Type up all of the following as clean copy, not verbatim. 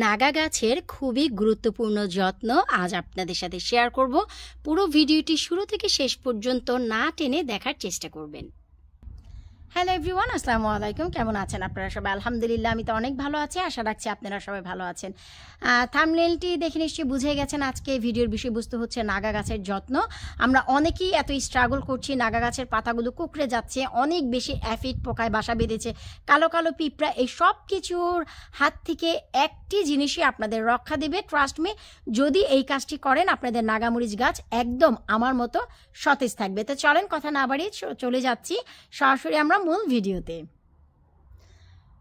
নাগা গাছের খুবই গুরুত্বপূর্ণ যত্ন আজ আপনাদের সাথে শেয়ার করব। পুরো ভিডিওটি শুরু থেকে শেষ পর্যন্ত না টেনে দেখার চেষ্টা করবেন। হ্যালো এভরিওয়ান, আসসালামু আলাইকুম। কেমন আছেন আপনারা সবাই? আলহামদুলিল্লাহ, আমি তো অনেক ভালো আছি। আশা রাখছি আপনারা সবাই ভালো আছেন। থাম্বনেলটি দেখে নিশ্চয়ই বুঝে গেছেন আজকে ভিডিওর বিষয়বস্তু হচ্ছে নাগা গাছের যত্ন। আমরা অনেকেই এত স্ট্রাগল করছি, নাগা গাছের পাতাগুলো কুঁকড়ে যাচ্ছে, অনেক বেশি অ্যাফিড পোকায় বাসা বেঁধেছে, কালো কালো পিঁপড়া, এই সব কিছুর হাত থেকে একটি জিনিসই আপনাদের রক্ষা দেবে। ট্রাস্ট মি, যদি এই কাজটি করেন আপনাদের নাগামরিচ গাছ একদম আমার মতো সতেজ থাকবে। তো চলেন কথা না বাড়িয়ে চলে যাচ্ছি সরাসরি আমরা মূল ভিডিওতে।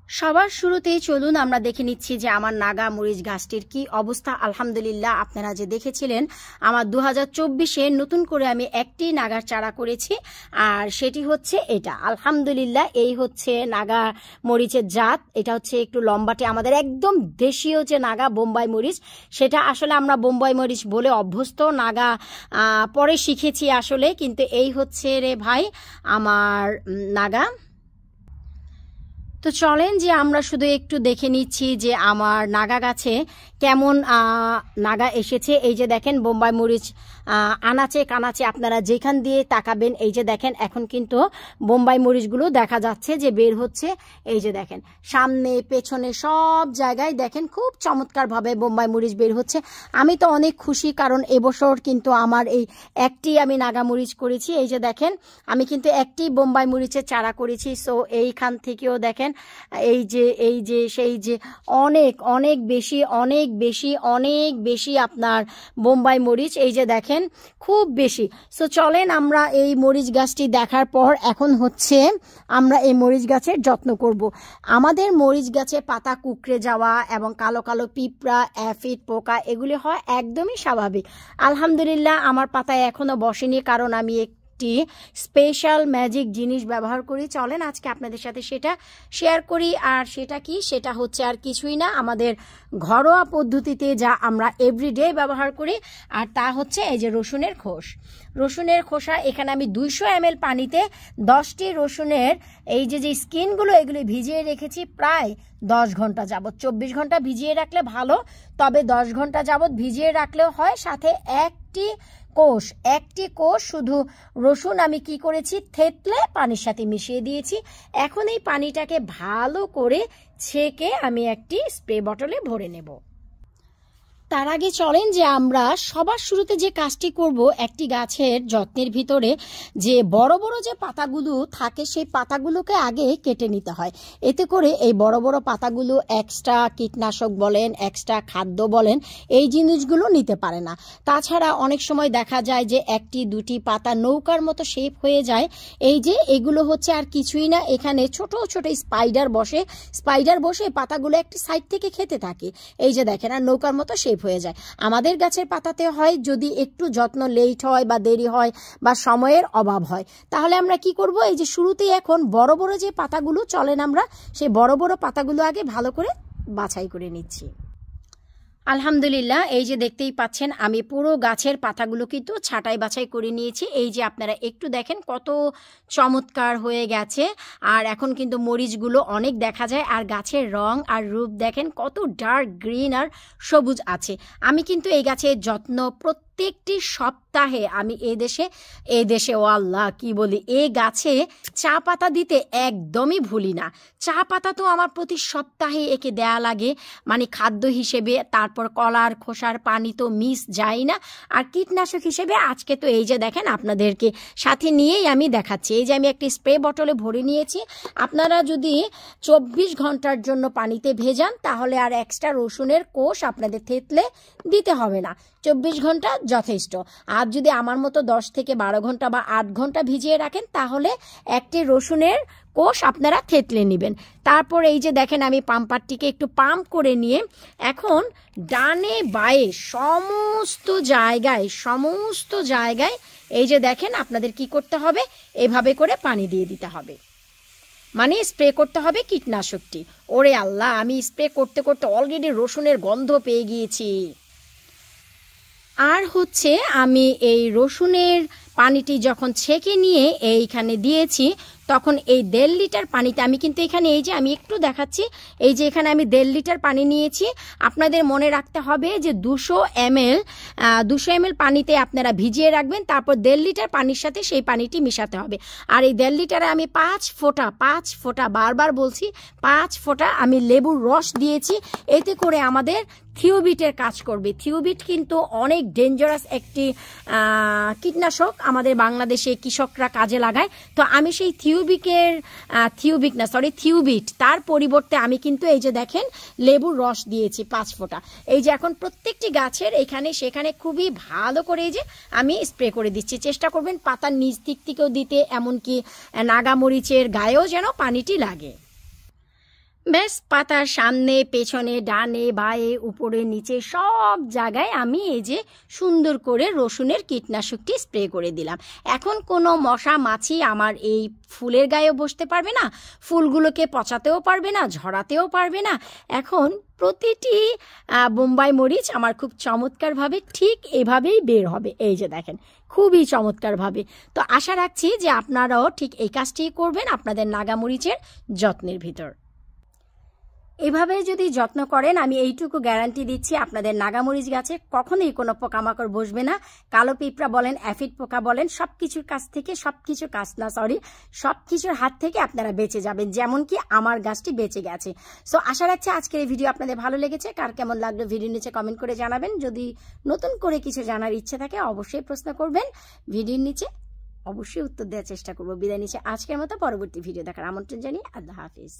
সবার শুরুতেই চলুন আমরা দেখে নিচ্ছি যে আমার নাগা মরিচ গাছটির কি অবস্থা। আলহামদুলিল্লাহ, আপনারা যে দেখেছিলেন আমার 2024-এ নতুন করে আমি একটি নাগার চারা করেছি, আর সেটি হচ্ছে এটা। আলহামদুলিল্লাহ, এই হচ্ছে নাগা মরিচের জাত। এটা হচ্ছে একটু লম্বাটে, আমাদের একদম দেশীয় যে নাগা বোম্বাই মরিচ, সেটা আসলে আমরা বোম্বাই মরিচ বলে অভ্যস্ত, নাগা পরে শিখেছি আসলে। কিন্তু এই হচ্ছে রে ভাই আমার নাগা। তো চলেন যে আমরা শুধু একটু দেখে নিচ্ছি যে আমার নাগা গাছে কেমন নাগা এসেছে। এই যে দেখেন বোম্বাই মরিচ আনাচে কানাচে, আপনারা যেখান দিয়ে তাকাবেন এই যে দেখেন এখন কিন্তু বোম্বাই মরিচগুলো দেখা যাচ্ছে যে বের হচ্ছে। এই যে দেখেন সামনে পেছনে সব জায়গায় দেখেন খুব চমৎকারভাবে বোম্বাই মরিচ বের হচ্ছে। আমি তো অনেক খুশি, কারণ এবছর কিন্তু আমার এই একটি আমি নাগা মরিচ করেছি। এই যে দেখেন আমি কিন্তু একটি বোম্বাই মরিচের চারা করেছি। সো এইখান থেকেও দেখেন এই যে সেই যে অনেক অনেক বেশি আপনার বোম্বাই মরিচ, এই যে দেখেন খুব বেশি। সো চলেন আমরা এই মরিচ গাছটি দেখার পর এখন হচ্ছে আমরা এই মরিচ গাছের যত্ন করব। আমাদের মরিচ গাছে পাতা কুঁকড়ে যাওয়া এবং কালো কালো পিঁপড়া, অ্যাফিড পোকা এগুলি হয় একদমই স্বাভাবিক। আলহামদুলিল্লাহ আমার পাতায় এখনো বসেনি, কারণ আমি স্পেশাল ম্যাজিক জিনিস ব্যবহার করি। চলেন আজকে আপনাদের সাথে সেটা শেয়ার করি। আর সেটা কি, সেটা হচ্ছে আর কিছুই না, আমাদের ঘরোয়া পদ্ধতিতে যা আমরা এভরিডে ব্যবহার করি, আর তা হচ্ছে এই যে রসুনের খোস। রসুনের খোসা এখানে আমি 200 ml পানিতে 10টি রসুনের এই যে স্কিনগুলো এগুলি ভিজিয়ে রেখেছি প্রায় 10 ঘন্টা যাবত। 24 ঘন্টা ভিজিয়ে রাখলে ভালো, তবে 10 ঘন্টা যাবত ভিজিয়ে রাখলেও হয়। সাথে একটি কোষ শুধু রসুন আমি কি করেছি, থেতলে পানির সাথে মিশিয়ে দিয়েছি। এখন এই পানিটাকে ভালো করে ছেঁকে আমি একটি স্প্রে বটলে ভরে নেব। তার আগে চলেন যে আমরা সবার শুরুতে যে কাজটি করব, একটি গাছের যত্নের ভিতরে যে বড় বড় যে পাতাগুলো থাকে সেই পাতাগুলোকে আগে কেটে নিতে হয়। এতে করে এই বড় বড় পাতাগুলো এক্সট্রা কীটনাশক বলেন, এক্সট্রা খাদ্য বলেন, এই জিনিসগুলো নিতে পারে না। তাছাড়া অনেক সময় দেখা যায় যে একটি দুটি পাতা নৌকার মতো শেপ হয়ে যায়। এই যে এগুলো হচ্ছে আর কিছুই না, এখানে ছোট ছোট স্পাইডার বসে পাতাগুলো একটি সাইড থেকে খেতে থাকে। এই যে দেখেন আর নৌকার মতো শেপ হয়ে যায়। আমাদের গাছের পাতাতে হয় যদি একটু যত্ন লেট হয় বা দেরি হয় বা সময়ের অভাব হয়, তাহলে আমরা কি করব, এই যে শুরুতেই এখন বড় বড় যে পাতাগুলো, চলেন আমরা সেই বড় বড় পাতাগুলো আগে ভালো করে বাছাই করে নিচ্ছি। আলহামদুলিল্লাহ, এই যে দেখতেই পাচ্ছেন আমি পুরো গাছের পাতাগুলো কিন্তু ছাঁটাই বাছাই করে নিয়েছি। এই যে আপনারা একটু দেখেন কত চমৎকার হয়ে গেছে। আর এখন কিন্তু মরিচগুলো অনেক দেখা যায়, আর গাছের রং আর রূপ দেখেন কত ডার্ক গ্রিন আর সবুজ আছে। আমি কিন্তু এই গাছের যত্ন প্রত্যেকটি সপ্তাহে আমি এই দেশে ও আল্লাহ কি বলি, এই গাছে চা পাতা দিতে একদমই ভুলি না। চা পাতা তো আমার প্রতি সপ্তাহে একে দেয়া লাগে, মানে খাদ্য হিসেবে। তারপর কলার খোসার পানি তো মিস যায় না। আর কীটনাশক হিসেবে আজকে তো এই যে দেখেন আপনাদেরকে সাথে নিয়েই আমি দেখাচ্ছি। এই যে আমি একটি স্প্রে বটলে ভরে নিয়েছি। আপনারা যদি 24 ঘন্টার জন্য পানিতে ভেজান তাহলে আর এক্সট্রা রসুনের কোষ আপনাদের থেতলে দিতে হবে না, 24 ঘন্টা যথেষ্ট। আর যদি আমার মতো 10 থেকে 12 ঘন্টা বা 8 ঘন্টা ভিজিয়ে রাখেন তাহলে একটি রসুনের কোষ আপনারা থেতলে নেবেন। তারপর এই যে দেখেন আমি পাম্পারটিকে একটু পাম্প করে নিয়ে এখন ডানে বায়ে সমস্ত জায়গায় এই যে দেখেন আপনাদের কি করতে হবে, এভাবে করে পানি দিয়ে দিতে হবে, মানে স্প্রে করতে হবে কীটনাশকটি। ওরে আল্লাহ, আমি স্প্রে করতে করতে অলরেডি রসুনের গন্ধ পেয়ে গিয়েছি। আর হচ্ছে আমি এই রসুনের পানিটি যখন ছেঁকে নিয়ে এইখানে দিয়েছি তখন এই 1.5 লিটার পানিতে আমি কিন্তু এখানে এই যে আমি একটু দেখাচ্ছি, এই যে এখানে আমি 1.5 লিটার পানি নিয়েছি। আপনাদের মনে রাখতে হবে যে 200 ml পানিতে আপনারা ভিজিয়ে রাখবেন, তারপর 1.5 লিটার পানির সাথে সেই পানিটি মিশাতে হবে। আর এই 1.5 লিটারে আমি 5 ফোঁটা বারবার বলছি 5 ফোঁটা আমি লেবুর রস দিয়েছি। এতে করে আমাদের থিওবিটের কাজ করবে। থিওবিট কিন্তু অনেক ডেঞ্জারাস একটি কীটনাশক, আমাদের বাংলাদেশে কৃষকরা কাজে লাগায়। তো আমি সেই থিওবিট তার পরিবর্তে আমি কিন্তু এই যে দেখেন লেবুর রস দিয়েছি 5 ফোঁটা। এই যে এখন প্রত্যেকটি গাছের এখানে সেখানে খুবই ভালো করে এই যে আমি স্প্রে করে দিচ্ছি। চেষ্টা করবেন পাতার নিচ দিক থেকেও দিতে, এমনকি নাগামরিচের গায়েও যেন পানিটি লাগে। বেশ, পাতার সামনে পেছনে ডানে বায়ে উপরে নিচে সব জায়গায় আমি এই যে সুন্দর করে রসুনের কীটনাশকটি স্প্রে করে দিলাম। এখন কোনো মশা মাছি আমার এই ফুলের গায়েও বসতে পারবে না, ফুলগুলোকে পচাতেও পারবে না, ঝরাতেও পারবে না। এখন প্রতিটি বোম্বাই মরিচ আমার খুব চমৎকারভাবে ঠিক এভাবেই বের হবে। এই যে দেখেন খুবই চমৎকারভাবে। তো আশা রাখছি যে আপনারাও ঠিক এই কাজটি করবেন আপনাদের নাগামরিচের যত্নের ভিতর। এভাবে যদি যত্ন করেন আমি এইটুকু গ্যারান্টি দিচ্ছি আপনাদের নাগামরিচ গাছে কখনোই কোনো পোকামাকড় বসবে না। কালো পিঁপড়া বলেন, অ্যাফিড পোকা বলেন, সব কিছুর হাত থেকে আপনারা বেঁচে যাবেন, যেমন কি আমার গাছটি বেঁচে গেছে। সো আশা রাখছি আজকের এই ভিডিও আপনাদের ভালো লেগেছে। কার কেমন লাগলো ভিডিও নিচে কমেন্ট করে জানাবেন। যদি নতুন করে কিছু জানার ইচ্ছে থাকে অবশ্যই প্রশ্ন করবেন, ভিডিওর নিচে অবশ্যই উত্তর দেওয়ার চেষ্টা করবো। বিদায় নিচ্ছে আজকের মতো, পরবর্তী ভিডিও দেখার আমন্ত্রণ জানিয়ে আল্লাহ হাফিজ।